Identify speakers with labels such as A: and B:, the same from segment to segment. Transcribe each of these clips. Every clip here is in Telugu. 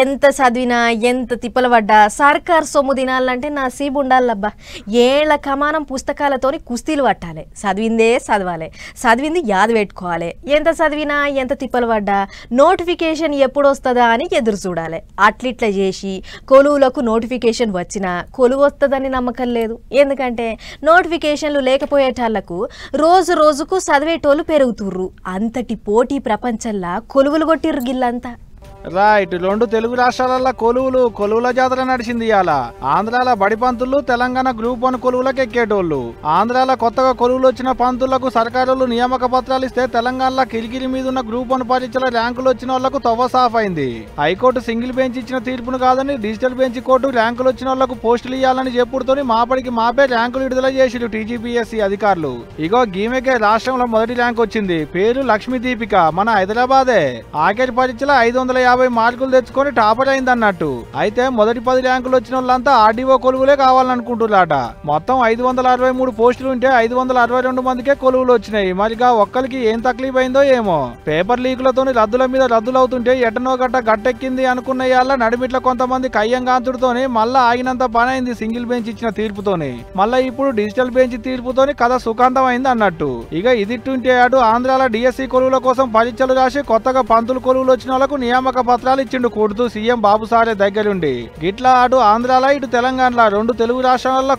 A: ఎంత చదివినా ఎంత తిప్పలు పడ్డా సర్కార్ సొమ్ము తినాలంటే నసీబు ఉండాలబ్బా. ఏళ్ల కమానం పుస్తకాలతోని కుస్తీలు పట్టాలి, చదివిందే చదవాలి, చదివింది యాద పెట్టుకోవాలి. ఎంత చదివినా ఎంత తిప్పలు పడ్డా నోటిఫికేషన్ ఎప్పుడు వస్తుందా అని ఎదురు చూడాలి. అట్లిట్లా చేసి కొలువులకు నోటిఫికేషన్ వచ్చినా కొలువు వస్తుందని నమ్మకం లేదు. ఎందుకంటే నోటిఫికేషన్లు లేకపోయేటాళ్లకు రోజు రోజుకు చదివేటోళ్ళు పెరుగుతుర్రు. అంతటి పోటీ ప్రపంచంలా కొలువులు కొట్టిర్రు గిల్లంతా.
B: రైట్. రెండు తెలుగు రాష్ట్రాలలో కొలువుల జాతర నడిచింది ఇవాళ. ఆంధ్రాల బడి పంతులు, తెలంగాణ గ్రూప్ 1 కొలువులకు ఎక్కేటోళ్ళు. ఆంధ్రాల కొత్తగా కొలువులు వచ్చిన పంతులకు సర్కారులు నియామక పత్రాలు ఇస్తే తెలంగాణలో కిరికిరి మీద ఉన్న గ్రూప్ 1 పరీక్షల ర్యాంకులు వచ్చిన వాళ్లకు తవ్వ సాఫ్ అయింది. హైకోర్టు సింగిల్ బెంచ్ ఇచ్చిన తీర్పును కాదని డిజిటల్ బెంచ్ కోర్టు ర్యాంకులు వచ్చిన వాళ్లకు పోస్టులు ఇవ్వాలని చెప్పుడుతోని మాపడికి మాపే ర్యాంకులు విడుదల చేసిరు టీజీపీఎస్సీ అధికారులు. ఇగో గీమెకే రాష్ట్రంలో మొదటి ర్యాంక్ వచ్చింది. పేరు లక్ష్మీ దీపిక, మన హైదరాబాదే. ఆఖరి పరీక్షలో 550 మార్కులు తెచ్చుకొని టాపర్ అయిందన్నట్టు. అయితే మొదటి 10 ర్యాంకులు వచ్చిన వాళ్ళంతా ఆర్డీఓ కొలువులే కావాలనుకుంటున్నారట. మొత్తం 563 పోస్టులు ఉంటే 562 మందికే కొలువులు వచ్చినాయి. మరిగా ఒక్కరికి ఏం తక్లీఫ్ అయిందో ఏమో. పేపర్ లీకులతోని రద్దుల మీద రద్దులవుతుంటే ఎటనో గట్టెక్కింది అనుకున్న యాళ్ళ నడిమిట్ల కొంతమంది కయ్యంగాంతుడితోని మళ్ళా ఆగినంత పని అయింది సింగిల్ బెంచ్ ఇచ్చిన తీర్పుతోని. మళ్ళా ఇప్పుడు డిజిటల్ బెంచ్ తీర్పుతోని కథ సుఖాంతం అయింది అన్నట్టు. ఇక ఇదిట్టుంటే అటు ఆంధ్రాల డిఎస్సీ కొలువుల కోసం పరీక్షలు రాసి కొత్తగా పంతులు కొలువులు వచ్చిన వాళ్ళకు నియామక పత్రాలు ఇచ్చిండు కొడుతూ సీఎం బాబు సారే దగ్గరుండి. గిట్లా అటు ఆంధ్రాల ఇటు తెలంగాణలో రెండు తెలుగు రాష్ట్రాలలో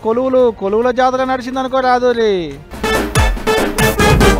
B: కొలువుల జాతర నడిచిందనుకో రాదురి.